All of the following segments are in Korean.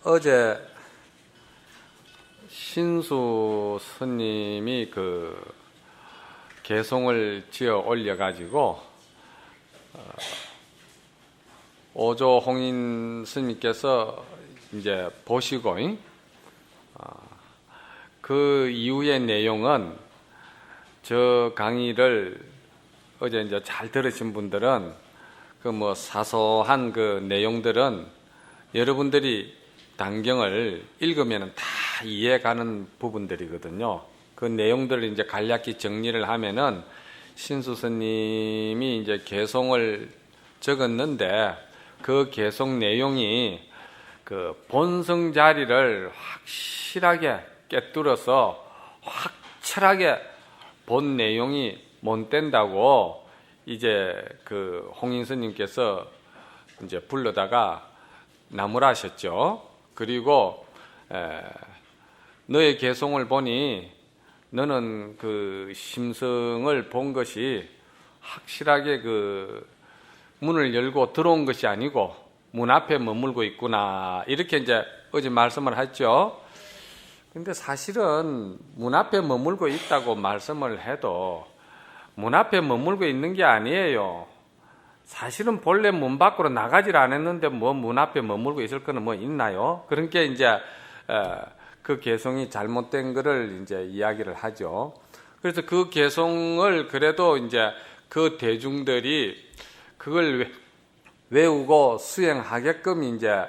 어제 신수 스님이 그 개송을 지어 올려가지고 오조 홍인 스님께서 이제 보시고 그 이후의 내용은 저 강의를 어제 이제 잘 들으신 분들은 그 뭐 사소한 그 내용들은 여러분들이 단경을 읽으면 다 이해가는 부분들이거든요. 그 내용들을 이제 간략히 정리를 하면은 신수 스님이 이제 개송을 적었는데 그 개송 내용이 그 본성 자리를 확실하게 깨뚫어서 확철하게 본 내용이 못 된다고 이제 그 홍인 스님께서 이제 불러다가 나무라셨죠. 그리고 너의 개송을 보니 너는 그 심성을 본 것이 확실하게 그 문을 열고 들어온 것이 아니고 문 앞에 머물고 있구나, 이렇게 이제 어제 말씀을 했죠. 근데 사실은 문 앞에 머물고 있다고 말씀을 해도 문 앞에 머물고 있는 게 아니에요. 사실은 본래 문 밖으로 나가질 않았는데 뭐 문 앞에 머물고 있을 거는 뭐 있나요? 그러니까 이제 그 개송이 잘못된 거를 이제 이야기를 하죠. 그래서 그 개송을 그래도 이제 그 대중들이 그걸 외우고 수행하게끔 이제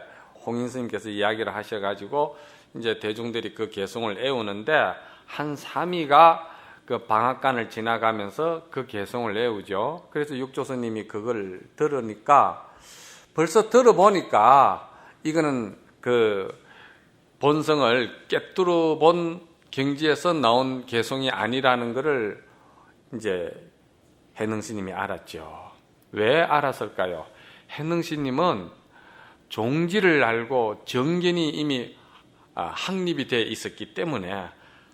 홍인 스님께서 이야기를 하셔가지고 이제 대중들이 그 개송을 외우는데 한 3위가 그 방앗간을 지나가면서 그 개송을 외우죠. 그래서 육조스님이 그걸 들으니까 벌써 들어보니까 이거는 그 본성을 깨뚫어 본 경지에서 나온 개송이 아니라는 것을 이제 해능스님이 알았죠. 왜 알았을까요? 해능스님은 종지를 알고 정견이 이미 확립이 되어 있었기 때문에,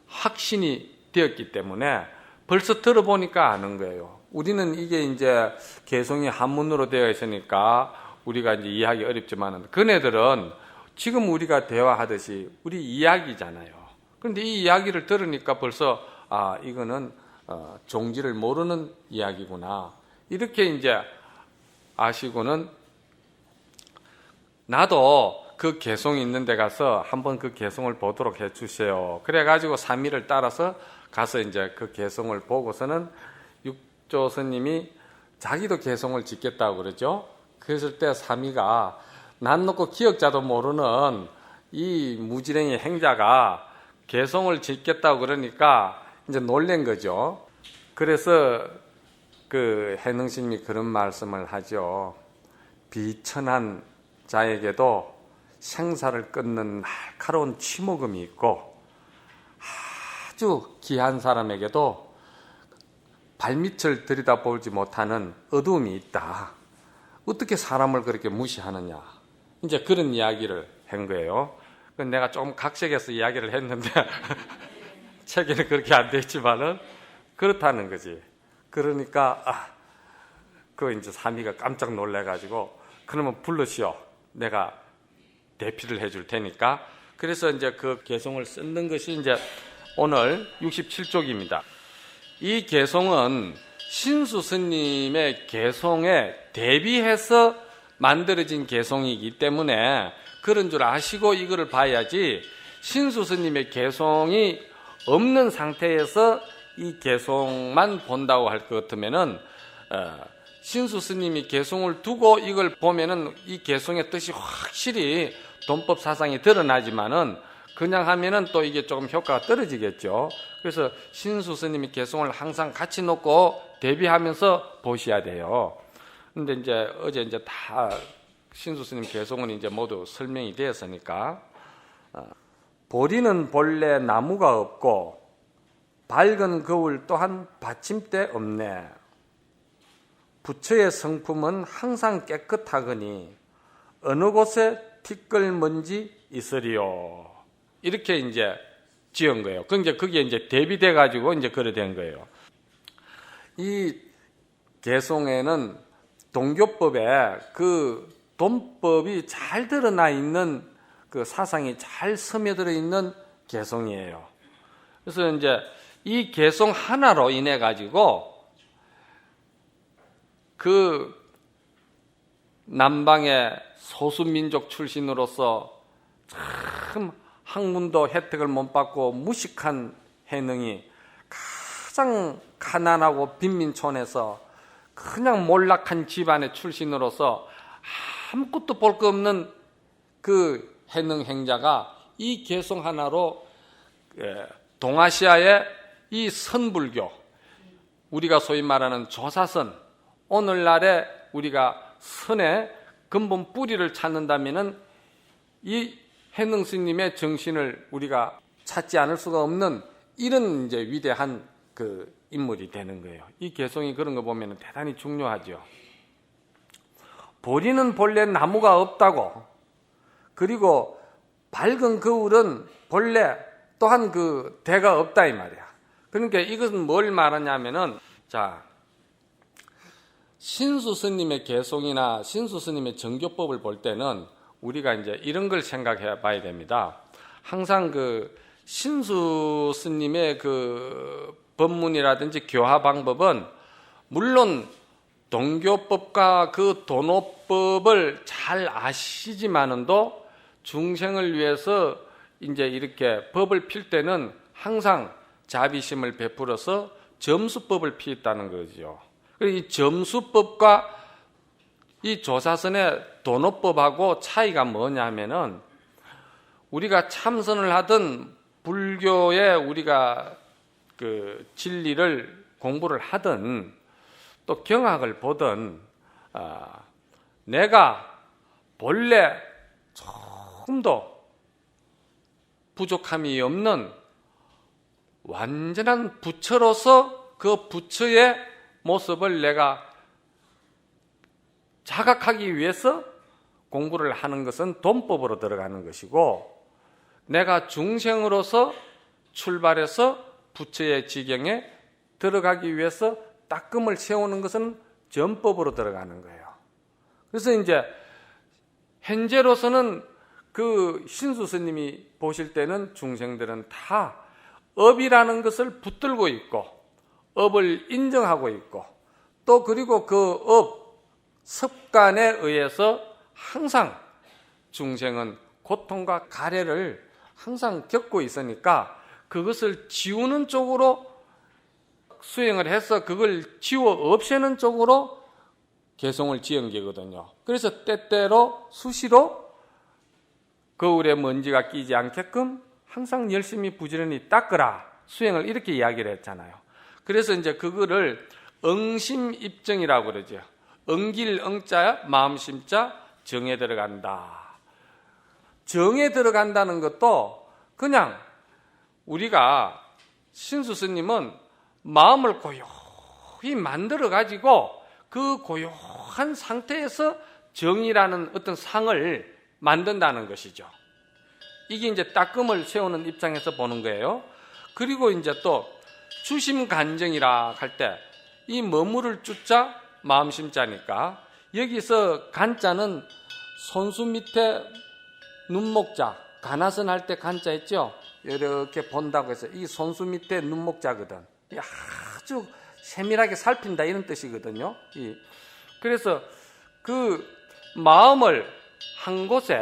확신이 되었기 때문에 벌써 들어보니까 아는 거예요. 우리는 이게 이제 개송이 한문으로 되어 있으니까 우리가 이제 이해하기 어렵지만 그네들은 지금 우리가 대화하듯이 우리 이야기잖아요. 그런데 이 이야기를 들으니까 벌써 이거는 종지를 모르는 이야기구나, 이렇게 이제 아시고는 나도 그 개송이 있는 데 가서 한번 그 개송을 보도록 해 주세요. 그래가지고 3일을 따라서 가서 이제 그 개송을 보고서는 육조 스님이 자기도 개송을 짓겠다고 그러죠. 그랬을 때 3위가 난 놓고 기억자도 모르는 이 무지랭이 행자가 개송을 짓겠다고 그러니까 이제 놀란 거죠. 그래서 그 해능스님이 그런 말씀을 하죠. 비천한 자에게도 생사를 끊는 날카로운 치모금이 있고 아주 귀한 사람에게도 발밑을 들여다보지 못하는 어두움이 있다. 어떻게 사람을 그렇게 무시하느냐, 이제 그런 이야기를 한 거예요. 내가 좀 각색해서 이야기를 했는데 책에는 그렇게 안 되지만은 그렇다는 거지. 그러니까 그 이제 사미가 깜짝 놀래가지고 그러면 불러시오, 내가 대피를 해줄 테니까. 그래서 이제 그 개송을 쓰는 것이 이제 오늘 67쪽입니다. 이 개송은 신수 스님의 개송에 대비해서 만들어진 개송이기 때문에 그런 줄 아시고 이거를 봐야지, 신수 스님의 개송이 없는 상태에서 이 개송만 본다고 할 것 같으면은 신수 스님이 개송을 두고 이걸 보면은 이 개송의 뜻이 확실히 돈법 사상이 드러나지만은 그냥 하면은 또 이게 조금 효과가 떨어지겠죠. 그래서 신수 스님이 개송을 항상 같이 놓고 대비하면서 보셔야 돼요. 근데 이제 어제 이제 다 신수 스님 개송은 이제 모두 설명이 되었으니까, 보리는 본래 나무가 없고 밝은 거울 또한 받침대 없네. 부처의 성품은 항상 깨끗하거니 어느 곳에 티끌먼지 있으리요. 이렇게 이제 지은 거예요. 그게 이제 대비돼 가지고 이제 그래 된 거예요. 이 개송에는 동교법에 그 돈법이 잘 드러나 있는 그 사상이 잘 스며들어 있는 개성이에요. 그래서 이제 이 개성 하나로 인해 가지고 그 남방의 소수민족 출신으로서 참 학문도 혜택을 못 받고 무식한 해능이 가장 가난하고 빈민촌에서 그냥 몰락한 집안의 출신으로서 아무것도 볼 거 없는 그 해능 행자가 이 개성 하나로 동아시아의 이 선불교, 우리가 소위 말하는 조사선, 오늘날의 우리가 선의 근본 뿌리를 찾는다면은 이 해능 스님의 정신을 우리가 찾지 않을 수가 없는 이런 이제 위대한 그 인물이 되는 거예요. 이 개성이 그런 거 보면 대단히 중요하죠. 보리는 본래 나무가 없다고, 그리고 밝은 거울은 본래 또한 그 대가 없다 이 말이야. 그러니까 이것은 뭘 말하냐면은, 자, 신수 스님의 개성이나 신수 스님의 정교법을 볼 때는 우리가 이제 이런 걸 생각해 봐야 됩니다. 항상 그 신수 스님의 그 법문이라든지 교화 방법은 물론 동교법과 그 도노법을 잘 아시지만은도 중생을 위해서 이제 이렇게 법을 필 때는 항상 자비심을 베풀어서 점수법을 피했다는 거죠. 이 점수법과 이 조사선의 도노법하고 차이가 뭐냐면은, 우리가 참선을 하든 불교에 우리가 그 진리를 공부를 하든 또 경학을 보든 내가 본래 조금도 부족함이 없는 완전한 부처로서 그 부처의 모습을 내가 자각하기 위해서 공부를 하는 것은 돈법으로 들어가는 것이고, 내가 중생으로서 출발해서 부처의 지경에 들어가기 위해서 따끔을 세우는 것은 전법으로 들어가는 거예요. 그래서 이제 현재로서는 그 신수 스님이 보실 때는 중생들은 다 업이라는 것을 붙들고 있고 업을 인정하고 있고, 또 그리고 그 업 습관에 의해서 항상 중생은 고통과 가래를 항상 겪고 있으니까 그것을 지우는 쪽으로 수행을 해서 그걸 지워 없애는 쪽으로 개성을 지은 게거든요. 그래서 때때로 수시로 거울에 먼지가 끼지 않게끔 항상 열심히 부지런히 닦으라, 수행을 이렇게 이야기를 했잖아요. 그래서 이제 그거를 응심입정이라고 그러죠. 응길 응자, 마음심자, 정에 들어간다. 정에 들어간다는 것도 그냥 우리가 신수 스님은 마음을 고요히 만들어 가지고 그 고요한 상태에서 정이라는 어떤 상을 만든다는 것이죠. 이게 이제 따끔을 세우는 입장에서 보는 거예요. 그리고 이제 또 주심간정이라 할 때 이 머무를 주자 마음심자니까, 여기서 간자는 손수 밑에 눈목자, 가나선 할 때 간자 있죠? 이렇게 본다고 해서 이 손수 밑에 눈목자거든. 아주 세밀하게 살핀다 이런 뜻이거든요. 그래서 그 마음을 한 곳에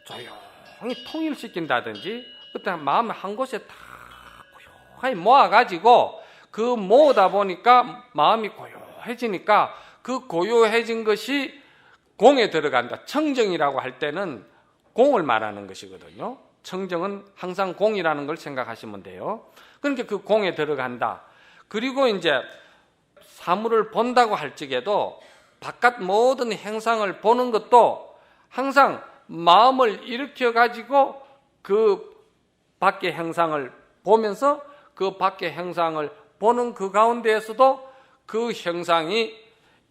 조용히 통일시킨다든지, 그때 마음을 한 곳에 다 고요하게 모아가지고 그 모으다 보니까 마음이 고요해지니까 그 고요해진 것이 공에 들어간다. 청정이라고 할 때는 공을 말하는 것이거든요. 청정은 항상 공이라는 걸 생각하시면 돼요. 그러니까 그 공에 들어간다. 그리고 이제 사물을 본다고 할 적에도 바깥 모든 행상을 보는 것도 항상 마음을 일으켜 가지고 그 밖의 행상을 보면서 그 밖의 행상을 보는 그 가운데에서도 그 형상이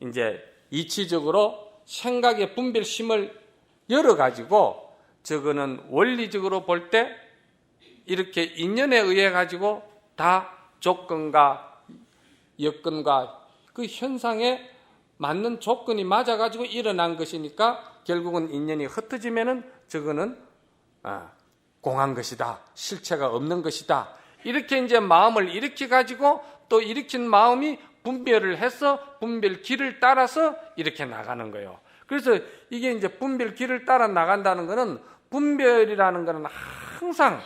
이제 이치적으로 생각의 분별심을 열어 가지고, 저거는 원리적으로 볼 때 이렇게 인연에 의해 가지고 다 조건과 여건과 그 현상에 맞는 조건이 맞아 가지고 일어난 것이니까 결국은 인연이 흩어지면은 저거는 공한 것이다. 실체가 없는 것이다. 이렇게 이제 마음을 일으켜 가지고 또 일으킨 마음이 분별을 해서 분별 길을 따라서 이렇게 나가는 거예요. 그래서 이게 이제 분별 길을 따라 나간다는 것은 분별이라는 것은 항상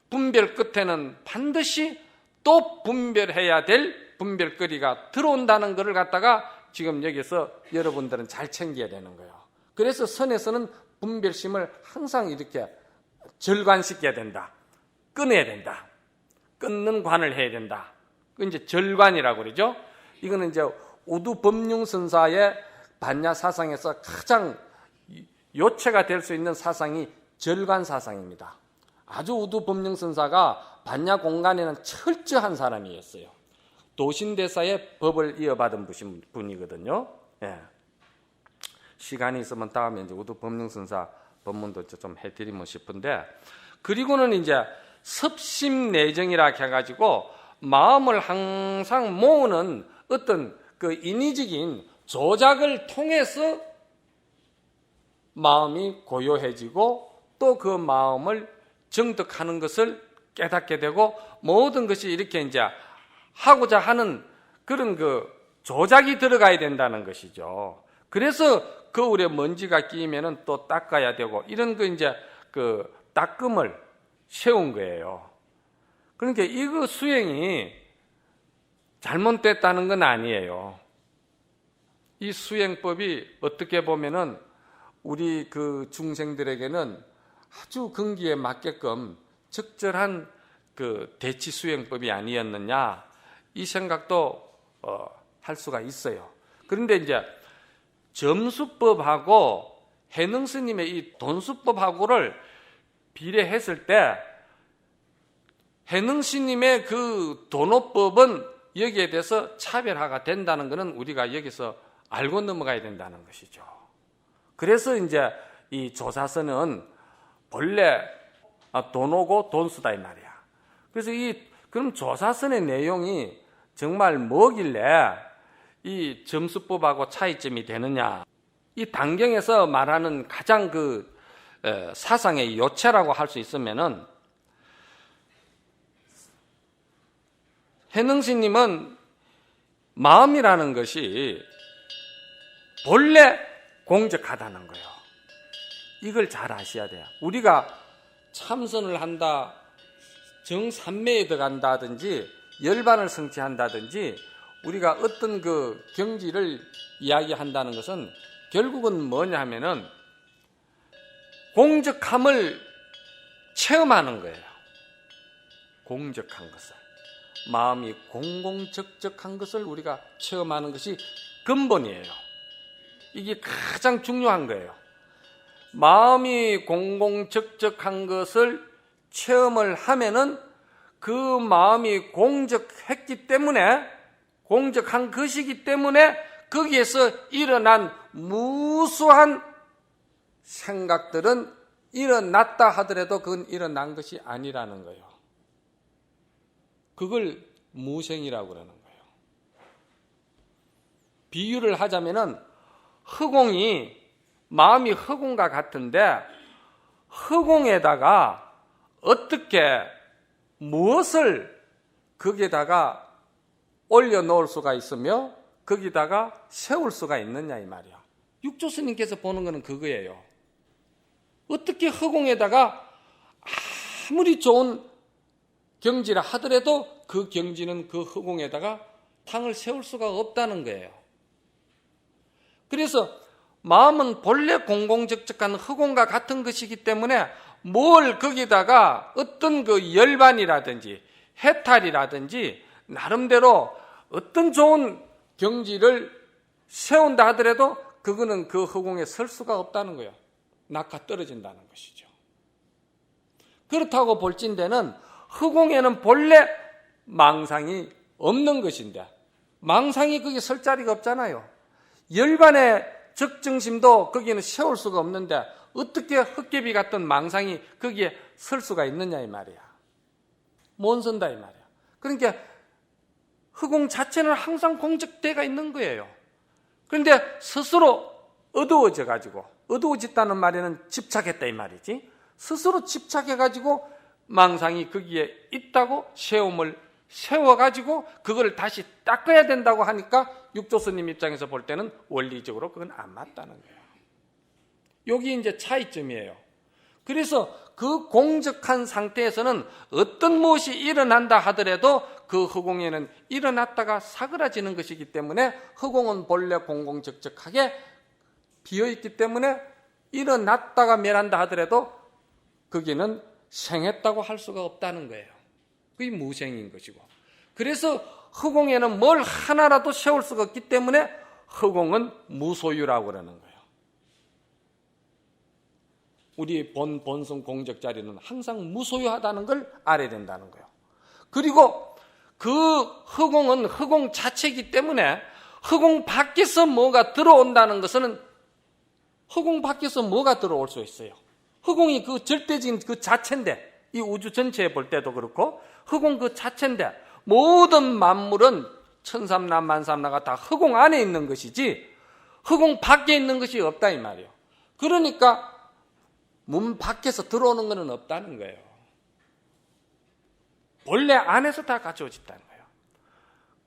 분별 끝에는 반드시 또 분별해야 될 분별거리가 들어온다는 것을 갖다가 지금 여기서 여러분들은 잘 챙겨야 되는 거예요. 그래서 선에서는 분별심을 항상 이렇게 절관시켜야 된다. 끊어야 된다. 끊는 관을 해야 된다. 그 이제 절관이라고 그러죠. 이거는 이제 우두법륜선사의 반야 사상에서 가장 요체가 될 수 있는 사상이 절관 사상입니다. 아주 우두법륜선사가 반야 공간에는 철저한 사람이었어요. 도신대사의 법을 이어받은 분이거든요. 예. 시간이 있으면 다음에 이제 우두법륜선사 법문도 좀 해드리면 싶은데, 그리고는 이제 섭심내정이라 해가지고 마음을 항상 모으는 어떤 그 인위적인 조작을 통해서 마음이 고요해지고 또 그 마음을 정득하는 것을 깨닫게 되고 모든 것이 이렇게 이제 하고자 하는 그런 그 조작이 들어가야 된다는 것이죠. 그래서 거울에 먼지가 끼면은 또 닦아야 되고 이런 그 이제 그 닦음을 세운 거예요. 그러니까 이거 수행이 잘못됐다는 건 아니에요. 이 수행법이 어떻게 보면은 우리 그 중생들에게는 아주 근기에 맞게끔 적절한 그 대치 수행법이 아니었느냐 이 생각도 할 수가 있어요. 그런데 이제 점수법하고 해능스님의 이 돈수법하고를 비례했을 때 해능스님의 그 돈호법은 여기에 대해서 차별화가 된다는 것은 우리가 여기서 알고 넘어가야 된다는 것이죠. 그래서 이제 이 조사서는 본래 돈오고 돈수다 이 말이야. 그래서 그럼 조사선의 내용이 정말 뭐길래 이 점수법하고 차이점이 되느냐? 이 단경에서 말하는 가장 그 사상의 요체라고 할 수 있으면은 해능스님은 마음이라는 것이 본래 공적하다는 거예요. 이걸 잘 아셔야 돼요. 우리가 참선을 한다, 정삼매에 들어간다든지 열반을 성취한다든지 우리가 어떤 그 경지를 이야기한다는 것은 결국은 뭐냐 하면은 공적함을 체험하는 거예요. 공적한 것을. 마음이 공공적적한 것을 우리가 체험하는 것이 근본이에요. 이게 가장 중요한 거예요. 마음이 공공적적한 것을 체험을 하면은 그 마음이 공적했기 때문에 공적한 것이기 때문에 거기에서 일어난 무수한 생각들은 일어났다 하더라도 그건 일어난 것이 아니라는 거예요. 그걸 무생이라고 그러는 거예요. 비유를 하자면은 허공이 마음이 허공과 같은데 허공에다가 어떻게 무엇을 거기에다가 올려놓을 수가 있으며 거기다가 세울 수가 있느냐 이 말이야. 육조스님께서 보는 것은 그거예요. 어떻게 허공에다가 아무리 좋은 경지라 하더라도 그 경지는 그 허공에다가 탕을 세울 수가 없다는 거예요. 그래서 마음은 본래 공공적적한 허공과 같은 것이기 때문에 뭘 거기다가 어떤 그 열반이라든지 해탈이라든지 나름대로 어떤 좋은 경지를 세운다 하더라도 그거는 그 허공에 설 수가 없다는 거예요. 낙하 떨어진다는 것이죠. 그렇다고 볼진대는 허공에는 본래 망상이 없는 것인데 망상이 거기 설 자리가 없잖아요. 열반의 적정심도 거기는 세울 수가 없는데 어떻게 헛개비 같은 망상이 거기에 설 수가 있느냐 이 말이야. 못 선다 이 말이야. 그러니까 허공 자체는 항상 공적대가 있는 거예요. 그런데 스스로 어두워져 가지고 어두워졌다는 말에는 집착했다 이 말이지. 스스로 집착해가지고 망상이 거기에 있다고 세움을 세워가지고 그걸 다시 닦아야 된다고 하니까 육조 스님 입장에서 볼 때는 원리적으로 그건 안 맞다는 거예요. 여기 이제 차이점이에요. 그래서 그 공적한 상태에서는 어떤 무엇이 일어난다 하더라도 그 허공에는 일어났다가 사그라지는 것이기 때문에 허공은 본래 공공적적하게 비어있기 때문에 일어났다가 멸한다 하더라도 거기는 생했다고 할 수가 없다는 거예요. 그게 무생인 것이고. 그래서 허공에는 뭘 하나라도 세울 수가 없기 때문에 허공은 무소유라고 그러는 거예요. 우리 본성 공적 자리는 항상 무소유하다는 걸 알아야 된다는 거예요. 그리고 그 허공은 허공 자체이기 때문에 허공 밖에서 뭐가 들어온다는 것은 허공 밖에서 뭐가 들어올 수 있어요. 허공이 그 절대적인 그 자체인데, 이 우주 전체에 볼 때도 그렇고 허공 그 자체인데 모든 만물은 천삼라 만삼라가 다 허공 안에 있는 것이지 허공 밖에 있는 것이 없다 이 말이에요. 그러니까 문 밖에서 들어오는 것은 없다는 거예요. 원래 안에서 다 갖추어져 있다는 거예요.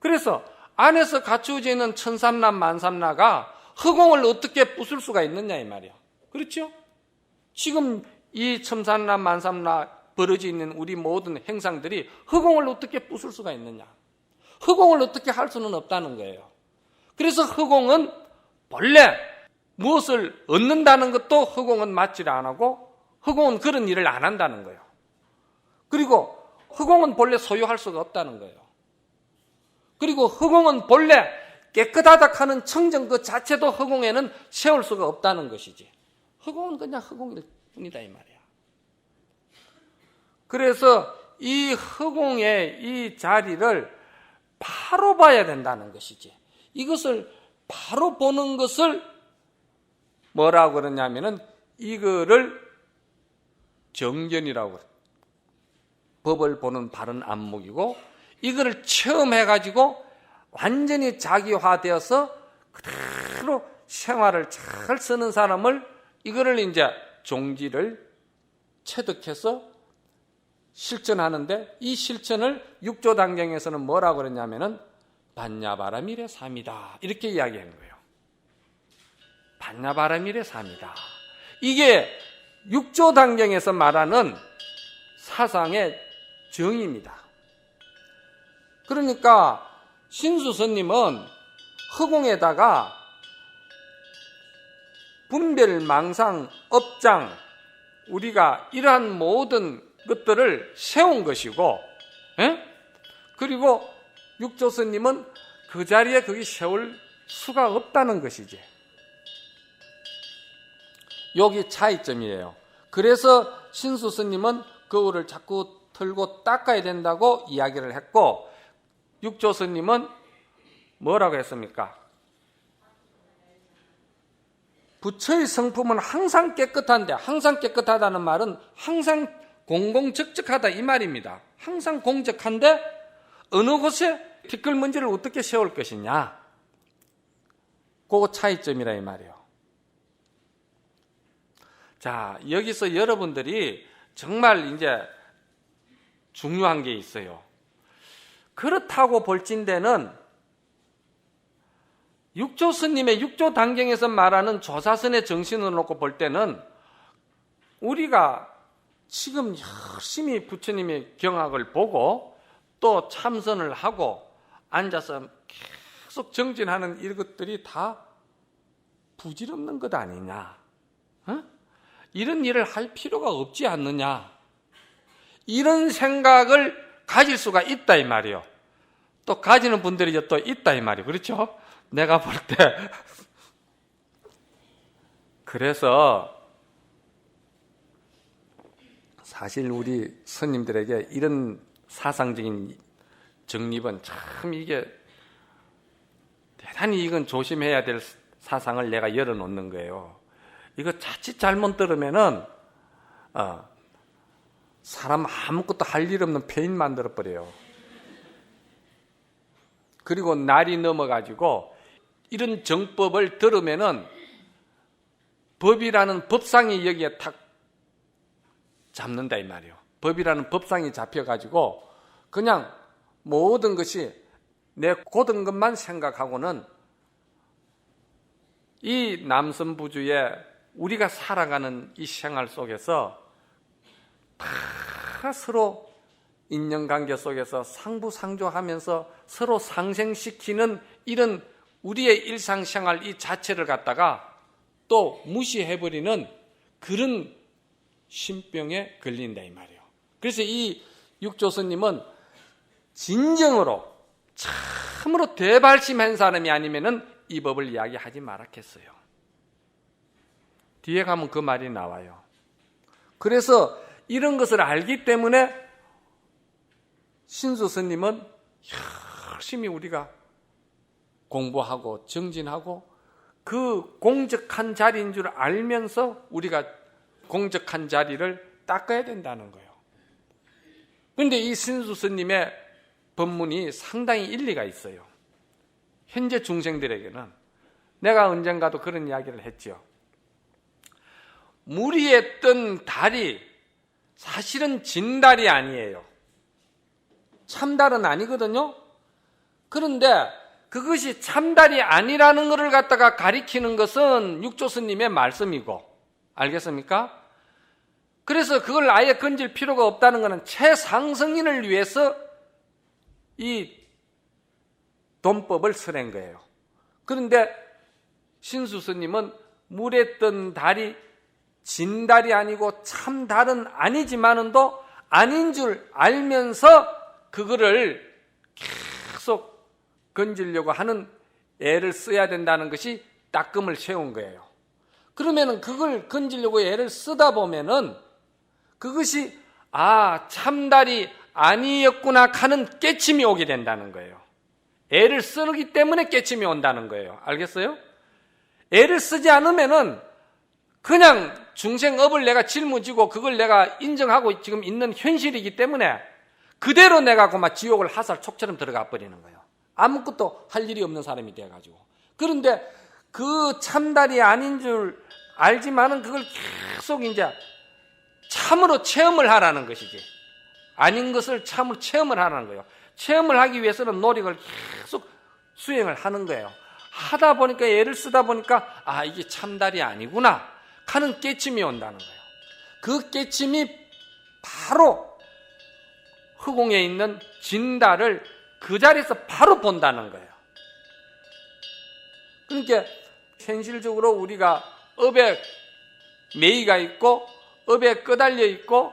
그래서 안에서 갖추어져 있는 천삼라 만삼라가 허공을 어떻게 부술 수가 있느냐 이 말이에요. 그렇죠? 지금 이 천삼라 만삼라 벌어져 있는 우리 모든 행상들이 허공을 어떻게 부술 수가 있느냐. 허공을 어떻게 할 수는 없다는 거예요. 그래서 허공은 본래 무엇을 얻는다는 것도 허공은 맞지를 안 하고 허공은 그런 일을 안 한다는 거예요. 그리고 허공은 본래 소유할 수가 없다는 거예요. 그리고 허공은 본래 깨끗하다 하는 청정 그 자체도 허공에는 세울 수가 없다는 것이지. 허공은 그냥 허공일 뿐이다 이 말이야. 그래서 이 허공의 이 자리를 바로 봐야 된다는 것이지. 이것을 바로 보는 것을 뭐라고 그러냐면은 이거를 정견이라고 그래요. 법을 보는 바른 안목이고 이거를 체험해가지고 완전히 자기화되어서 그대로 생활을 잘 쓰는 사람을 이거를 이제 종지를 체득해서 실천하는데 이 실천을 육조당경에서는 뭐라고 그러냐면은 반야바라밀의 삶이다 이렇게 이야기하는 거예요. 반야바라밀의 삶이다. 이게 육조당경에서 말하는 사상의 정의입니다. 그러니까 신수스님은 허공에다가 분별, 망상, 업장 우리가 이러한 모든 것들을 세운 것이고 그리고 육조스님은 그 자리에 거기 세울 수가 없다는 것이지. 여기 차이점이에요. 그래서 신수스님은 거울을 자꾸 틀고 닦아야 된다고 이야기를 했고 육조스님은 뭐라고 했습니까? 부처의 성품은 항상 깨끗한데 항상 깨끗하다는 말은 항상 공공적적하다 이 말입니다. 항상 공적한데 어느 곳에 티끌문제를 어떻게 세울 것이냐 그거 차이점이라 이 말이에요. 자, 여기서 여러분들이 정말 이제 중요한 게 있어요. 그렇다고 볼진대는 육조스님의 육조당경에서 말하는 조사선의 정신을 놓고 볼 때는 우리가 지금 열심히 부처님의 경학을 보고 또 참선을 하고 앉아서 계속 정진하는 이것들이 다 부질없는 것 아니냐? 이런 일을 할 필요가 없지 않느냐? 이런 생각을 가질 수가 있다 이 말이에요. 또 가지는 분들이 또 있다 이 말이에요. 그렇죠? 내가 볼 때 그래서 사실 우리 스님들에게 이런 사상적인 정립은 참 이게 대단히 이건 조심해야 될 사상을 내가 열어놓는 거예요. 이거 자칫 잘못 들으면은 사람 아무것도 할 일 없는 폐인 만들어버려요. 그리고 날이 넘어가지고 이런 정법을 들으면은 법이라는 법상이 여기에 탁 잡는다 이 말이에요. 법이라는 법상이 잡혀가지고 그냥 모든 것이 내 고든 것만 생각하고는 이 남선부주의 우리가 살아가는 이 생활 속에서 다 서로 인연관계 속에서 상부상조하면서 서로 상생시키는 이런 우리의 일상생활 이 자체를 갖다가 또 무시해버리는 그런 신병에 걸린다 이 말이에요. 그래서 이 육조스님은 진정으로 참으로 대발심한 사람이 아니면은 이 법을 이야기하지 말았겠어요. 뒤에 가면 그 말이 나와요. 그래서 이런 것을 알기 때문에 신수 스님은 열심히 우리가 공부하고 정진하고 그 공적한 자리인 줄 알면서 우리가 공적한 자리를 닦아야 된다는 거예요. 그런데 이 신수 스님의 법문이 상당히 일리가 있어요. 현재 중생들에게는 내가 언젠가도 그런 이야기를 했죠. 물 위에 뜬 달이 사실은 진달이 아니에요. 참달은 아니거든요. 그런데 그것이 참달이 아니라는 것을 갖다가 가리키는 것은 육조스님의 말씀이고, 알겠습니까? 그래서 그걸 아예 건질 필요가 없다는 것은 최상승인을 위해서 이 돈법을 설한 거예요. 그런데 신수스님은 물에 뜬 달이 진달이 아니고 참달은 아니지만은도 아닌 줄 알면서 그거를 계속 건지려고 하는 애를 써야 된다는 것이 따끔을 세운 거예요. 그러면은 그걸 건지려고 애를 쓰다 보면은 그것이 참달이 아니었구나 하는 깨침이 오게 된다는 거예요. 애를 쓰기 때문에 깨침이 온다는 거예요. 알겠어요? 애를 쓰지 않으면은 그냥 중생업을 내가 짊어지고 그걸 내가 인정하고 지금 있는 현실이기 때문에 그대로 내가 그만 지옥을 하살 촉처럼 들어가 버리는 거예요. 아무것도 할 일이 없는 사람이 돼가지고. 그런데 그 참달이 아닌 줄 알지만은 그걸 계속 이제 참으로 체험을 하라는 것이지. 아닌 것을 참으로 체험을 하라는 거예요. 체험을 하기 위해서는 노력을 계속 수행을 하는 거예요. 하다 보니까 애를 쓰다 보니까 이게 참달이 아니구나 하는 깨침이 온다는 거예요. 그 깨침이 바로 허공에 있는 진달을 그 자리에서 바로 본다는 거예요. 그러니까 현실적으로 우리가 업에 매이가 있고 업에 끄달려 있고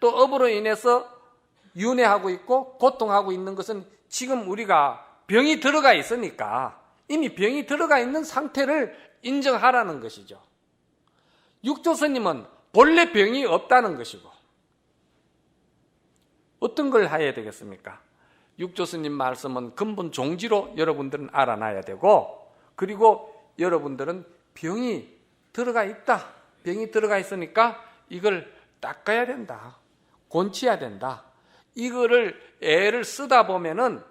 또 업으로 인해서 윤회하고 있고 고통하고 있는 것은 지금 우리가 병이 들어가 있으니까 이미 병이 들어가 있는 상태를 인정하라는 것이죠. 육조스님은 본래 병이 없다는 것이고 어떤 걸 해야 되겠습니까? 육조스님 말씀은 근본 종지로 여러분들은 알아놔야 되고, 그리고 여러분들은 병이 들어가 있다. 병이 들어가 있으니까 이걸 닦아야 된다. 곤치해야 된다. 이거를 애를 쓰다 보면은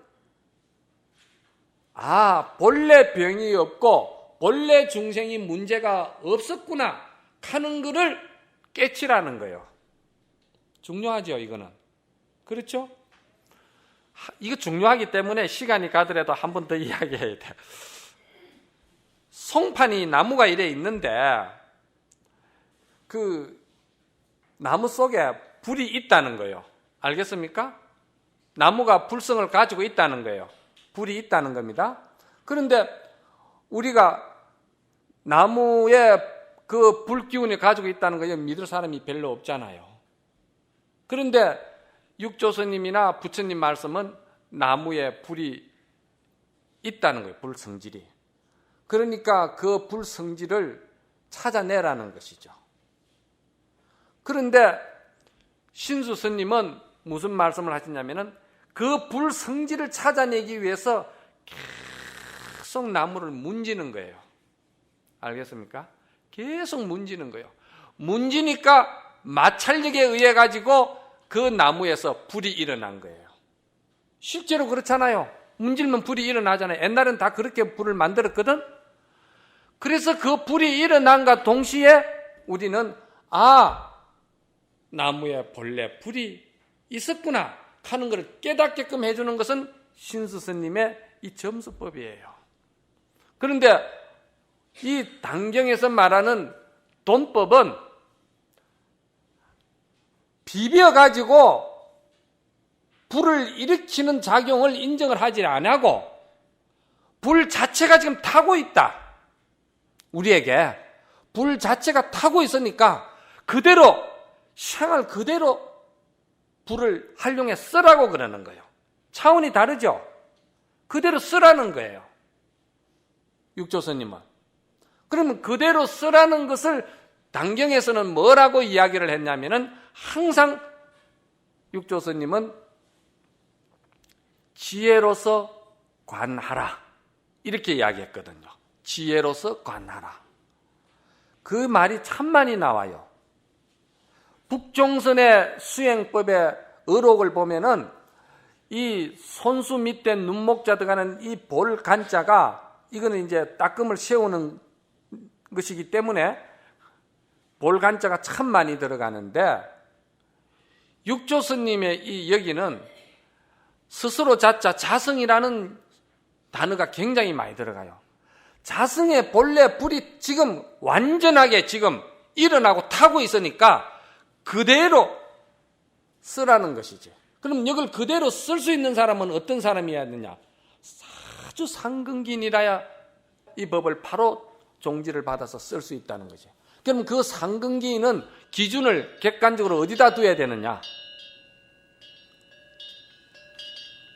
본래 병이 없고 본래 중생이 문제가 없었구나 하는 거를 깨치라는 거예요. 중요하죠, 이거는. 그렇죠? 이거 중요하기 때문에 시간이 가더라도 한 번 더 이야기해야 돼. 송판이 나무가 이래 있는데 그 나무 속에 불이 있다는 거예요. 알겠습니까? 나무가 불성을 가지고 있다는 거예요. 불이 있다는 겁니다. 그런데 우리가 나무에 그 불기운이 가지고 있다는 거 믿을 사람이 별로 없잖아요. 그런데 육조스님이나 부처님 말씀은 나무에 불이 있다는 거예요. 불성질이. 그러니까 그 불성질을 찾아내라는 것이죠. 그런데 신수 스님은 무슨 말씀을 하시냐면은 그 불성질을 찾아내기 위해서 계속 나무를 문지는 거예요. 알겠습니까? 계속 문지는 거예요. 문지니까 마찰력에 의해 가지고 그 나무에서 불이 일어난 거예요. 실제로 그렇잖아요. 문질면 불이 일어나잖아요. 옛날엔 다 그렇게 불을 만들었거든. 그래서 그 불이 일어난과 동시에 우리는 나무에 본래 불이 있었구나 하는 것을 깨닫게끔 해주는 것은 신수스님의 이 점수법이에요. 그런데 이 단경에서 말하는 돈법은 비벼가지고 불을 일으키는 작용을 인정을 하지 않고 불 자체가 지금 타고 있다. 우리에게 불 자체가 타고 있으니까 그대로 생을 그대로 불을 활용해 쓰라고 그러는 거예요. 차원이 다르죠? 그대로 쓰라는 거예요. 육조스님은. 그러면 그대로 쓰라는 것을 단경에서는 뭐라고 이야기를 했냐면은 항상 육조스님은 지혜로서 관하라. 이렇게 이야기했거든요. 지혜로서 관하라. 그 말이 참 많이 나와요. 북종선의 수행법의 의록을 보면은 이 손수 밑에 눈목자 들어가는 이 볼간자가 이거는 이제 따끔을 세우는 것이기 때문에 볼간자가 참 많이 들어가는데 육조스님의 이 여기는 스스로 자자 자성이라는 단어가 굉장히 많이 들어가요. 자성의 본래 불이 지금 완전하게 지금 일어나고 타고 있으니까 그대로 쓰라는 것이지. 그럼 이걸 그대로 쓸 수 있는 사람은 어떤 사람이어야 되냐? 아주 상근기인이라야 이 법을 바로 종지를 받아서 쓸 수 있다는 거지. 그럼 그 상근기인은 기준을 객관적으로 어디다 둬야 되느냐?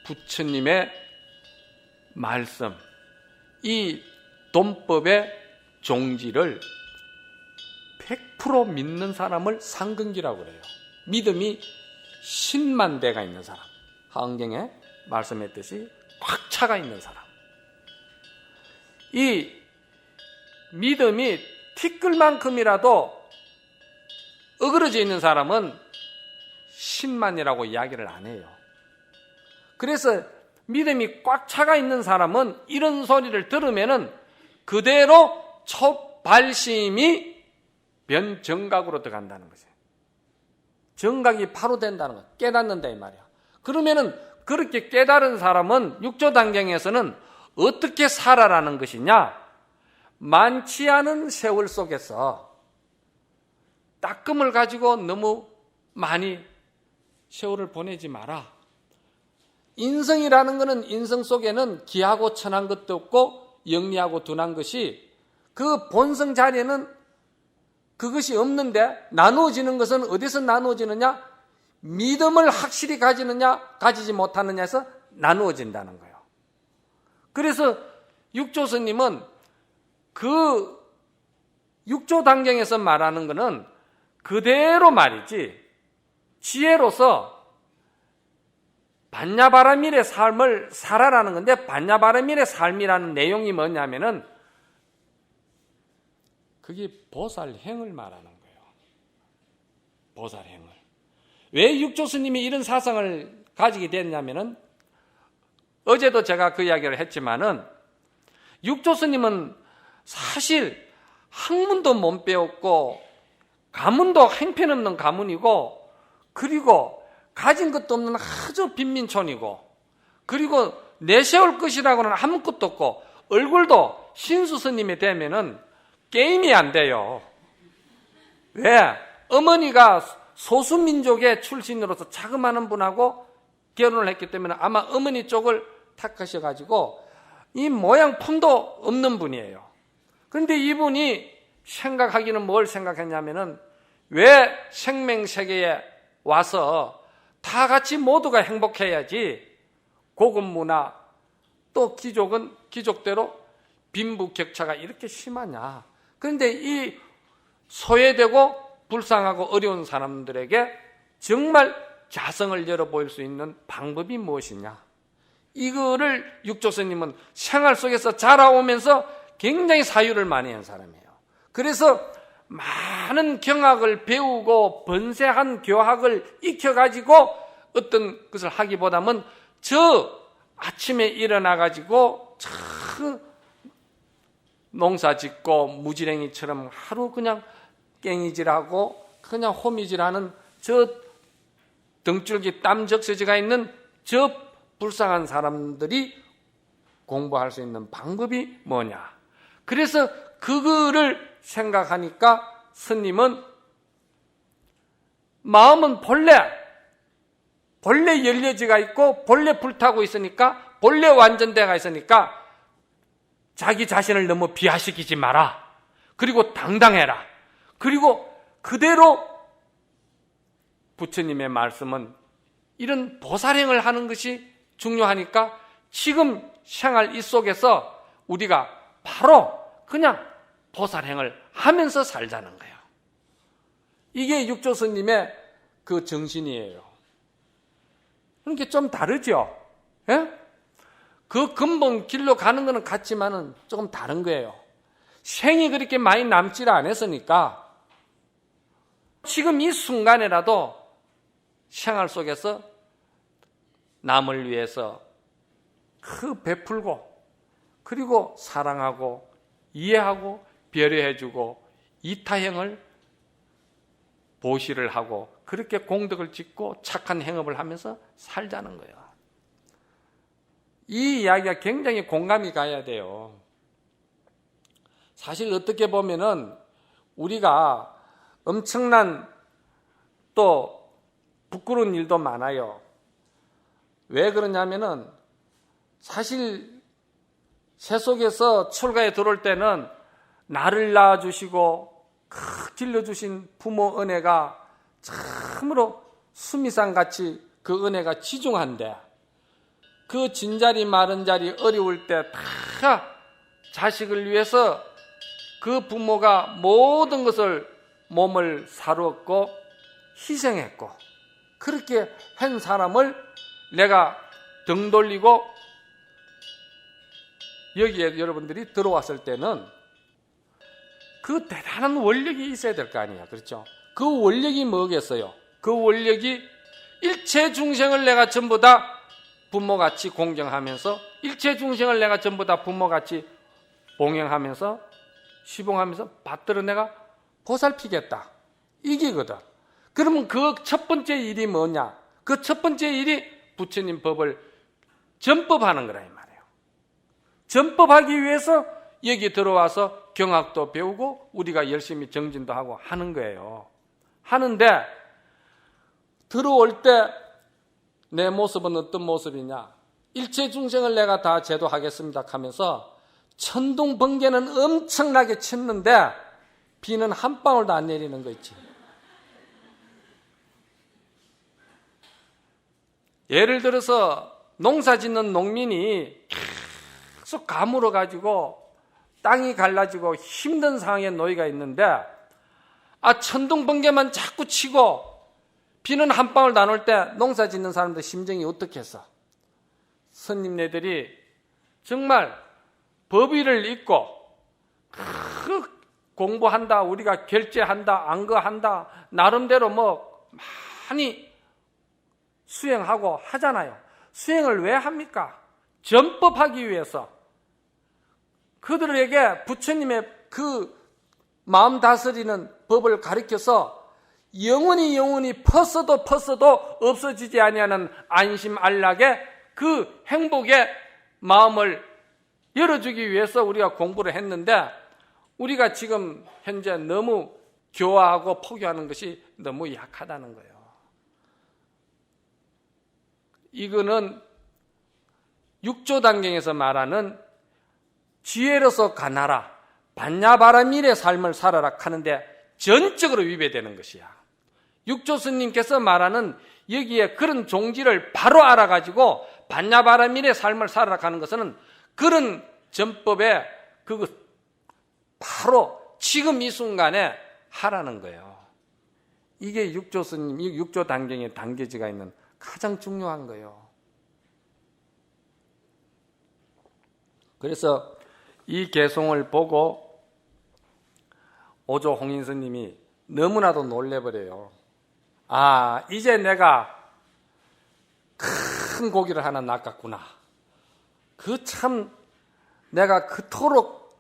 부처님의 말씀, 이 돈법의 종지를 100% 믿는 사람을 상근기라고 그래요. 믿음이 10만 대가 있는 사람. 하은경에 말씀했듯이 꽉 차가 있는 사람. 이 믿음이 티끌만큼이라도 어그러져 있는 사람은 10만이라고 이야기를 안 해요. 그래서 믿음이 꽉 차가 있는 사람은 이런 소리를 들으면은 그대로 초발심이 변정각으로 들어간다는 거죠. 정각이 바로 된다는 거, 깨닫는다 이 말이야. 그러면은 그렇게 깨달은 사람은 육조단경에서는 어떻게 살아라는 것이냐? 많지 않은 세월 속에서 따끔을 가지고 너무 많이 세월을 보내지 마라. 인성이라는 것은 인성 속에는 기하고 천한 것도 없고 영리하고 둔한 것이 그 본성 자리에는 그것이 없는데 나누어지는 것은 어디서 나누어지느냐? 믿음을 확실히 가지느냐 가지지 못하느냐에서 나누어진다는 거예요. 그래서 육조스님은 그 육조단경에서 말하는 것은 그대로 말이지 지혜로서 반야바라밀의 삶을 살아라는 건데 반야바라밀의 삶이라는 내용이 뭐냐면은 그게 보살행을 말하는 거예요. 보살행을. 왜 육조스님이 이런 사상을 가지게 됐냐면은 어제도 제가 그 이야기를 했지만은 육조스님은 사실 학문도 못 배웠고 가문도 행편없는 가문이고 그리고 가진 것도 없는 아주 빈민촌이고 그리고 내세울 것이라고는 아무것도 없고 얼굴도 신수스님이 되면은 게임이 안 돼요. 왜? 어머니가 소수민족의 출신으로서 자그마한 분하고 결혼을 했기 때문에 아마 어머니 쪽을 택하셔가지고 이 모양 품도 없는 분이에요. 그런데 이분이 생각하기는 뭘 생각했냐면은 왜 생명세계에 와서 다 같이 모두가 행복해야지 고급 문화 또 귀족은 귀족대로 빈부격차가 이렇게 심하냐. 그런데 이 소외되고 불쌍하고 어려운 사람들에게 정말 자성을 열어보일 수 있는 방법이 무엇이냐. 이거를 육조스님은 생활 속에서 자라오면서 굉장히 사유를 많이 한 사람이에요. 그래서 많은 경학을 배우고 번세한 교학을 익혀가지고 어떤 것을 하기보다는 저 아침에 일어나가지고 농사 짓고 무지랭이처럼 하루 그냥 깽이질하고 그냥 호미질하는 저 등줄기 땀 적셔지가 있는 저 불쌍한 사람들이 공부할 수 있는 방법이 뭐냐. 그래서 그거를 생각하니까 스님은 마음은 본래 열려지가 있고 본래 불타고 있으니까, 본래 완전대가 있으니까 자기 자신을 너무 비하시키지 마라. 그리고 당당해라. 그리고 그대로 부처님의 말씀은 이런 보살행을 하는 것이 중요하니까 지금 생활 이 속에서 우리가 바로 그냥 보살행을 하면서 살자는 거예요. 이게 육조 스님의 그 정신이에요. 그러니까 좀 다르죠. 예? 그 근본 길로 가는 거는 같지만은 조금 다른 거예요. 생이 그렇게 많이 남지를 않았으니까 지금 이 순간에라도 생활 속에서 남을 위해서 그 베풀고, 그리고 사랑하고 이해하고 배려해주고 이타행을 보시를 하고 그렇게 공덕을 짓고 착한 행업을 하면서 살자는 거예요. 이 이야기가 굉장히 공감이 가야 돼요. 사실 어떻게 보면은 우리가 엄청난 또 부끄러운 일도 많아요. 왜 그러냐면은 사실 세속에서 출가에 들어올 때는 나를 낳아주시고 길러주신 부모 은혜가 참으로 수미상같이 그 은혜가 지중한데, 그 진자리 마른 자리 어려울 때 다 자식을 위해서 그 부모가 모든 것을 몸을 사루었고 희생했고, 그렇게 한 사람을 내가 등 돌리고 여기에 여러분들이 들어왔을 때는 그 대단한 원력이 있어야 될 거 아니에요. 그렇죠? 그 원력이 뭐겠어요? 그 원력이 일체 중생을 내가 전부 다 부모같이 공경하면서, 일체 중생을 내가 전부 다 부모같이 봉행하면서 시봉하면서 받들어 내가 보살피겠다, 이기거든. 그러면 그 첫 번째 일이 뭐냐? 그 첫 번째 일이 부처님 법을 전법하는 거라 이 말이에요. 전법하기 위해서 여기 들어와서 경학도 배우고 우리가 열심히 정진도 하고 하는 거예요. 하는데 들어올 때 내 모습은 어떤 모습이냐? 일체 중생을 내가 다 제도하겠습니다 하면서 천둥 번개는 엄청나게 쳤는데 비는 한 방울도 안 내리는 거 있지. 예를 들어서 농사 짓는 농민이 계속 가물어 가지고 땅이 갈라지고 힘든 상황에 놓이가 있는데, 천둥 번개만 자꾸 치고 비는 한 방울도 안 올 때 농사 짓는 사람들 심정이 어떻겠어? 스님네들이 정말 법의를 잊고 공부한다, 우리가 결제한다, 안거한다, 나름대로 뭐 많이 수행하고 하잖아요. 수행을 왜 합니까? 전법하기 위해서. 그들에게 부처님의 그 마음 다스리는 법을 가르쳐서 영원히 퍼서도 없어지지 아니하는 안심 안락의 그 행복의 마음을 열어주기 위해서 우리가 공부를 했는데, 우리가 지금 현재 너무 교화하고 포기하는 것이 너무 약하다는 거예요. 이거는 육조단경에서 말하는 지혜로서 가나라, 반야바라밀의 삶을 살아라 하는데 전적으로 위배되는 것이야. 육조 스님께서 말하는 여기에 그런 종지를 바로 알아가지고 반야바라밀의 삶을 살아라 하는 것은 그런 전법에 그거 바로 지금 이 순간에 하라는 거예요. 이게 육조 스님, 육조 단경의 단계지가 있는 가장 중요한 거예요. 그래서 이 개송을 보고 오조 홍인 스님이 너무나도 놀래버려요. 이제 내가 큰 고기를 하나 낚았구나. 내가 그토록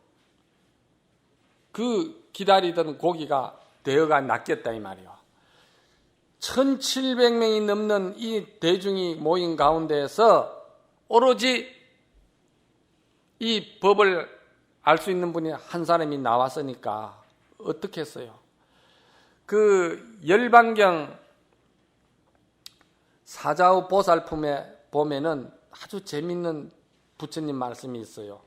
기다리던 고기가 되어가 낚였다 이 말이요. 1700명이 넘는 이 대중이 모인 가운데에서 오로지 이 법을 알 수 있는 분이 한 사람이 나왔으니까 어떻게 했어요? 그 열반경 사자후 보살품에 보면은 아주 재밌는 부처님 말씀이 있어요.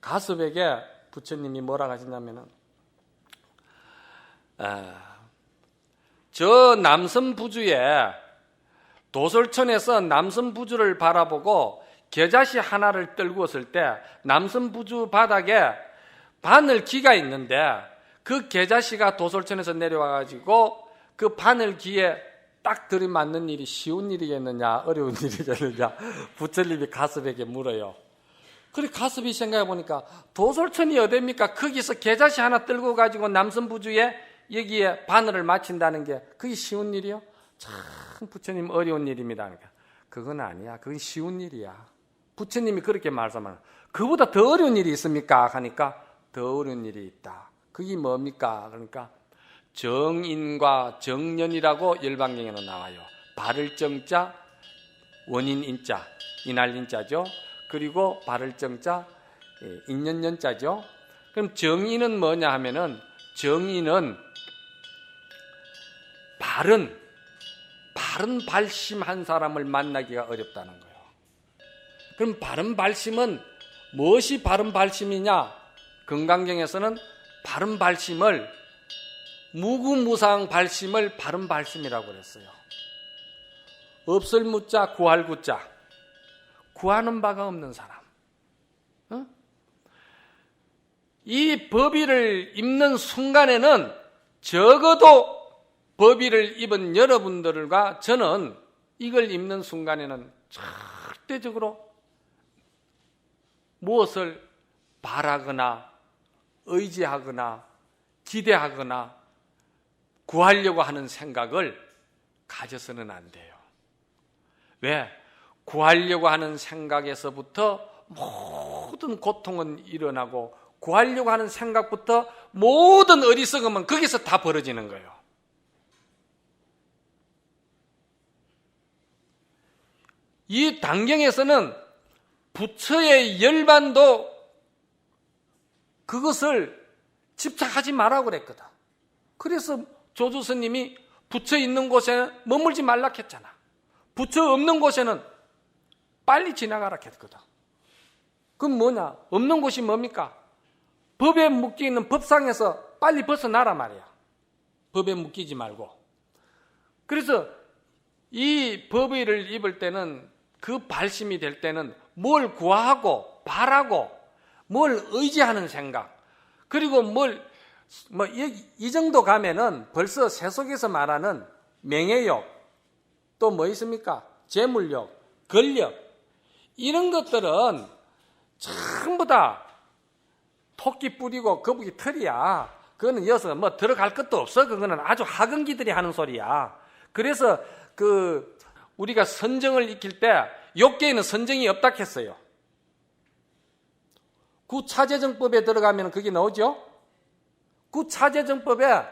가섭에게 부처님이 뭐라 하시냐면은 저 남선부주에 도솔천에서 남선부주를 바라보고 겨자씨 하나를 떨구었을 때 남선부주 바닥에 바늘기가 있는데 그 겨자씨가 도솔천에서 내려와가지고 그 바늘기에 딱 들이맞는 일이 쉬운 일이겠느냐 어려운 일이겠느냐 부처님이 가섭에게 물어요. 그래 가섭이 생각해 보니까 도솔천이 어딥니까? 거기서 겨자씨 하나 떨고 가지고 남선부주에 여기에 바늘을 맞춘다는 게 그게 쉬운 일이요? 참 부처님 어려운 일입니다. 그러니까 그건 아니야. 그건 쉬운 일이야. 부처님이 그렇게 말씀하는 그보다 더 어려운 일이 있습니까? 하니까 더 어려운 일이 있다. 그게 뭡니까? 그러니까 정인과 정년이라고 열반경에는 나와요. 바를 정자, 원인 인자, 이날 인자죠. 그리고 바를 정자, 인년년자죠. 그럼 정인은 뭐냐 하면은 정인은 바른 발심한 사람을 만나기가 어렵다는 거예요. 그럼 바른 발심은 무엇이 바른 발심이냐? 금강경에서는 바른 발심을 무구무상 발심을 바른 발심이라고 그랬어요. 없을 무자 구할 구자 구하는 바가 없는 사람. 이 법의를 입는 순간에는 적어도 법의를 입은 여러분들과 저는 이걸 입는 순간에는 절대적으로 무엇을 바라거나 의지하거나 기대하거나 구하려고 하는 생각을 가져서는 안 돼요. 왜? 구하려고 하는 생각에서부터 모든 고통은 일어나고 구하려고 하는 생각부터 모든 어리석음은 거기서 다 벌어지는 거예요. 이 단경에서는 부처의 열반도 그것을 집착하지 말라고 그랬거든. 그래서 조주 스님이 부처 있는 곳에 머물지 말라 했잖아. 부처 없는 곳에는 빨리 지나가라 했거든. 그럼 뭐냐? 없는 곳이 뭡니까? 법에 묶여 있는 법상에서 빨리 벗어나라 말이야. 법에 묶이지 말고. 그래서 이 법의를 입을 때는 그 발심이 될 때는 뭘 구하고 바라고 뭘 의지하는 생각 그리고 이 정도 가면은 벌써 세속에서 말하는 명예욕 또 뭐 있습니까? 재물욕, 권력 이런 것들은 전부 다 토끼 뿌리고 거북이 털이야. 그거는 이어서 뭐 들어갈 것도 없어. 그거는 아주 하근기들이 하는 소리야. 그래서 우리가 선정을 익힐 때 욕계에는 선정이 없다 했어요. 구차재정법에 들어가면 그게 나오죠. 구차재정법에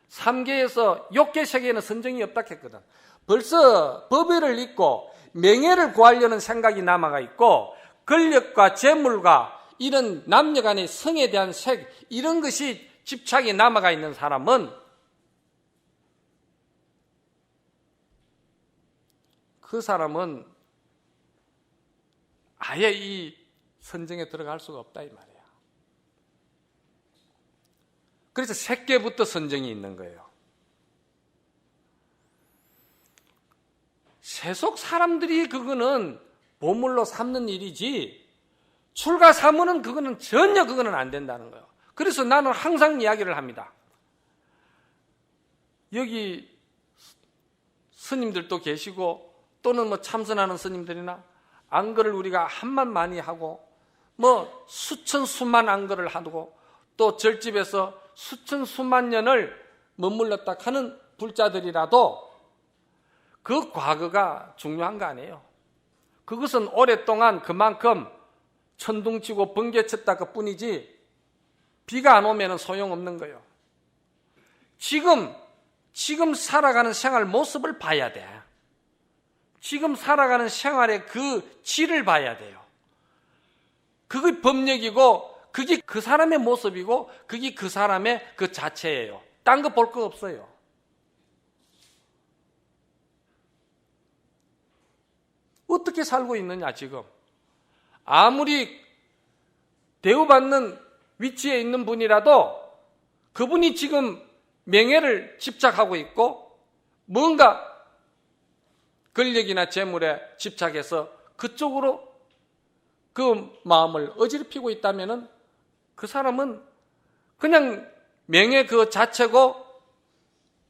3계에서 욕계 세계에는 선정이 없다 했거든. 벌써 법의를 잊고 명예를 구하려는 생각이 남아가 있고 권력과 재물과 이런 남녀 간의 성에 대한 색 이런 것이 집착이 남아가 있는 사람은 그 사람은 아예 이 선정에 들어갈 수가 없다 이 말이야. 그래서 색계부터 선정이 있는 거예요. 세속 사람들이 그거는 보물로 삼는 일이지 출가 사무는 그거는 전혀 그거는 안 된다는 거예요. 그래서 나는 항상 이야기를 합니다. 여기 스님들도 계시고 또는 뭐 참선하는 스님들이나 안거를 우리가 한만 많이 하고 뭐 수천 수만 안거를 하고 또 절집에서 수천 수만 년을 머물렀다 하는 불자들이라도 그 과거가 중요한 거 아니에요. 그것은 오랫동안 그만큼 천둥치고 번개쳤다 그 뿐이지 비가 안 오면 소용없는 거예요. 지금 지금 살아가는 생활 모습을 봐야 돼. 지금 살아가는 생활의 그 질을 봐야 돼요. 그게 법력이고 그게 그 사람의 모습이고 그게 그 사람의 그 자체예요. 딴 거 볼 거 없어요. 어떻게 살고 있느냐 지금. 아무리 대우받는 위치에 있는 분이라도 그분이 지금 명예를 집착하고 있고 뭔가 권력이나 재물에 집착해서 그쪽으로 그 마음을 어지럽히고 있다면은 그 사람은 그냥 명예 그 자체고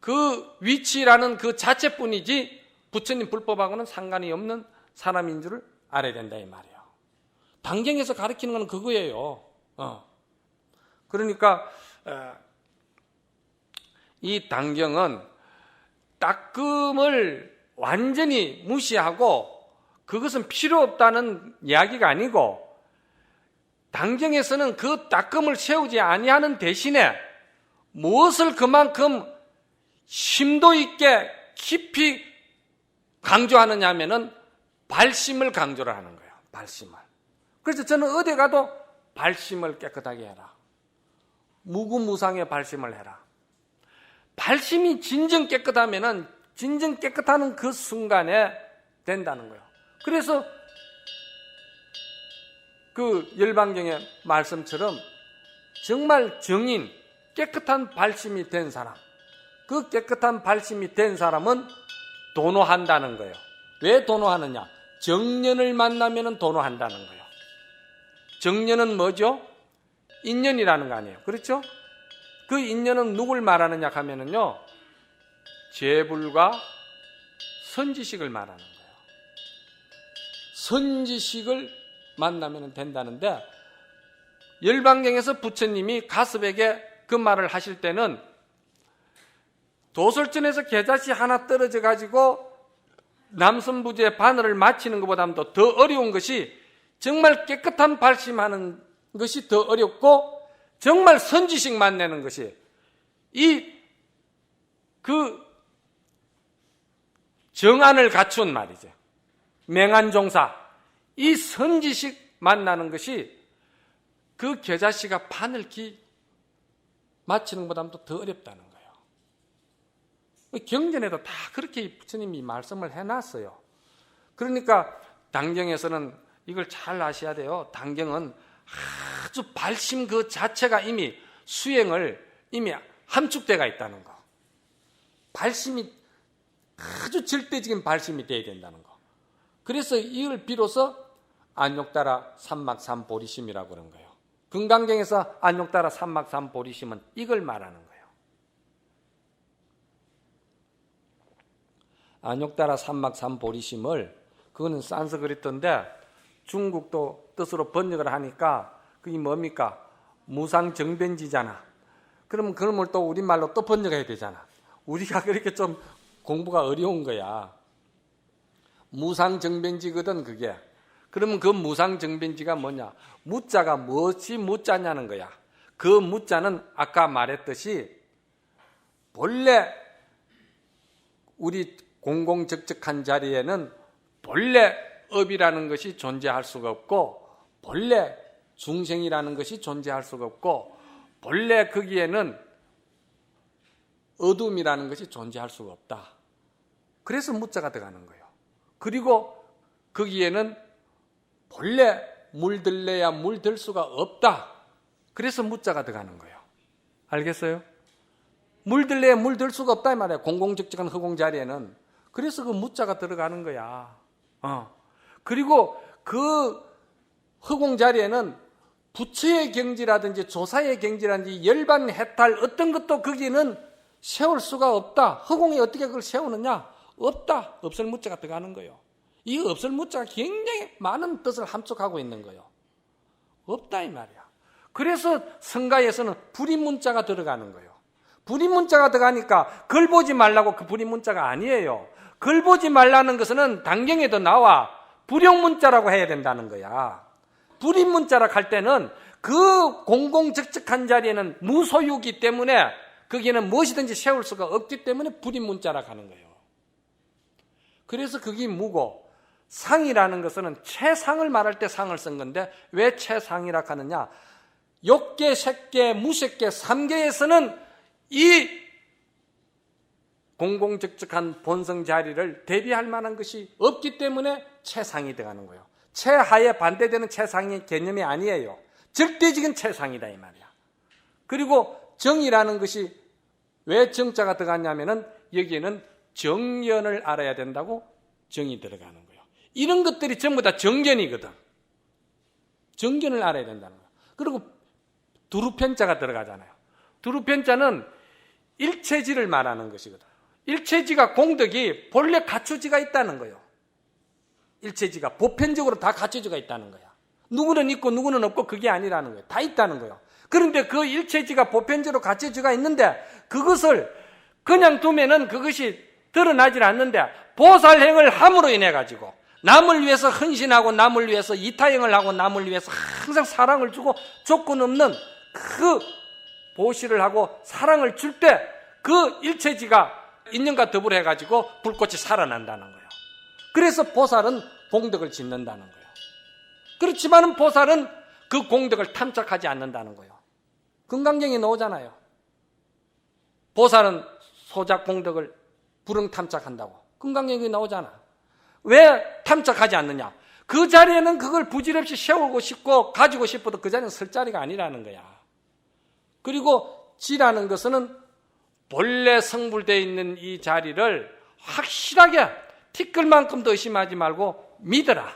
그 위치라는 그 자체뿐이지 부처님 불법하고는 상관이 없는 사람인 줄을 알아야 된다 이 말이에요. 당경에서 가르치는 건 그거예요. 그러니까 이 당경은 따끔을 완전히 무시하고 그것은 필요 없다는 이야기가 아니고 당경에서는 그 따끔을 세우지 아니하는 대신에 무엇을 그만큼 심도 있게 깊이 강조하느냐 하면은 발심을 강조를 하는 거예요. 발심을. 그래서 저는 어디 가도 발심을 깨끗하게 해라. 무구무상의 발심을 해라. 발심이 진정 깨끗하면은 진정 깨끗하는 그 순간에 된다는 거예요. 그래서 그 열반경의 말씀처럼 정말 정인, 깨끗한 발심이 된 사람, 그 깨끗한 발심이 된 사람은 도노한다는 거예요. 왜 도노하느냐? 정년을 만나면 도노한다는 거예요. 정년은 뭐죠? 인연이라는 거 아니에요. 그렇죠? 그 인연은 누굴 말하느냐 하면은요, 재불과 선지식을 말하는 거예요. 선지식을 만나면 된다는데, 열반경에서 부처님이 가섭에게 그 말을 하실 때는 도솔전에서 계자씨 하나 떨어져 가지고 남선부지의 바늘을 맞히는 것보다도 더 어려운 것이 정말 깨끗한 발심하는 것이 더 어렵고 정말 선지식 만내는 것이 그 정안을 갖춘 말이죠. 맹안종사. 이 선지식 만나는 것이 그 계자씨가 바늘기 맞히는 것보다도 더 어렵다는 거예요. 경전에도 다 그렇게 부처님이 말씀을 해놨어요. 그러니까 당경에서는 이걸 잘 아셔야 돼요. 당경은 아주 발심 그 자체가 이미 수행을 이미 함축되어 있다는 거. 발심이 아주 절대적인 발심이 되어야 된다는 거. 그래서 이걸 비로소 안욕따라 삼막삼보리심이라고 그런 거예요. 금강경에서 안욕따라 삼막삼보리심은 이걸 말하는 거예요. 안욕따라 삼막삼보리심을 그거는 산스크리트인데 중국도 뜻으로 번역을 하니까 그게 뭡니까? 무상정변지잖아. 그러면 그걸 또 우리말로 또 번역해야 되잖아. 우리가 그렇게 좀 공부가 어려운 거야. 무상정변지거든 그게. 그러면 그 무상정변지가 뭐냐? 무자가 무엇이 무자냐는 거야. 그 무자는 아까 말했듯이 본래 우리 공공적적한 자리에는 본래 업이라는 것이 존재할 수가 없고 본래 중생이라는 것이 존재할 수가 없고 본래 거기에는 어둠이라는 것이 존재할 수가 없다. 그래서 무자가 들어가는 거예요. 그리고 거기에는 본래 물들래야 물들 수가 없다. 그래서 무자가 들어가는 거예요. 알겠어요? 물들래야 물들 수가 없다 이 말이에요. 공공적적한 허공 자리에는. 그래서 그 무자가 들어가는 거야. 그리고 그 허공 자리에는 부처의 경지라든지 조사의 경지라든지 열반 해탈 어떤 것도 거기는 세울 수가 없다. 허공에 어떻게 그걸 세우느냐? 없다. 없을 무자가 들어가는 거예요. 이 없을 무자가 굉장히 많은 뜻을 함축하고 있는 거예요. 없다 이 말이야. 그래서 성가에서는 불인문자가 들어가는 거예요. 불인문자가 들어가니까 글 보지 말라고 그 불인문자가 아니에요. 글 보지 말라는 것은 당경에도 나와 불용문자라고 해야 된다는 거야. 불인문자라고 할 때는 그 공공적적한 자리에는 무소유기 때문에 거기에는 무엇이든지 세울 수가 없기 때문에 불임문자라고 하는 거예요. 그래서 그게 무고, 상이라는 것은 최상을 말할 때 상을 쓴 건데 왜 최상이라고 하느냐? 욕계, 색계, 무색계, 삼계에서는 이 공공적적한 본성 자리를 대비할 만한 것이 없기 때문에 최상이 되어가는 거예요. 최하에 반대되는 최상의 개념이 아니에요. 절대적인 최상이다 이 말이야. 그리고 정이라는 것이 왜 정자가 들어갔냐면은 여기에는 정견을 알아야 된다고 정이 들어가는 거예요. 이런 것들이 전부 다 정견이거든. 정견을 알아야 된다는 거예요. 그리고 두루편자가 들어가잖아요. 두루편자는 일체지를 말하는 것이거든. 일체지가 공덕이 본래 갖추지가 있다는 거예요. 일체지가 보편적으로 다 갖춰지가 있다는 거야. 누구는 있고 누구는 없고 그게 아니라는 거예요. 다 있다는 거예요. 그런데 그 일체지가 보편적으로 갖춰지가 있는데 그것을 그냥 두면은 그것이 드러나질 않는데 보살행을 함으로 인해 가지고 남을 위해서 헌신하고 남을 위해서 이타행을 하고 남을 위해서 항상 사랑을 주고 조건 없는 그 보시를 하고 사랑을 줄 때 그 일체지가 인연과 더불어 해가지고 불꽃이 살아난다는 거예요. 그래서 보살은 공덕을 짓는다는 거예요. 그렇지만은 보살은 그 공덕을 탐착하지 않는다는 거예요. 금강경에 나오잖아요. 보살은 소작 공덕을 불응 탐착한다고. 금강경에 나오잖아. 왜 탐착하지 않느냐? 그 자리에는 그걸 부질없이 세우고 싶고 가지고 싶어도 그 자리는 설 자리가 아니라는 거야. 그리고 지라는 것은 본래 성불되어 있는 이 자리를 확실하게 티끌만큼도 의심하지 말고 믿어라.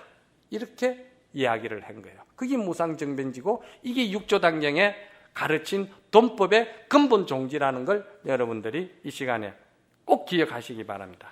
이렇게 이야기를 한 거예요. 그게 무상정변지고 이게 육조당경에 가르친 돈법의 근본 종지라는 걸 여러분들이 이 시간에 꼭 기억하시기 바랍니다.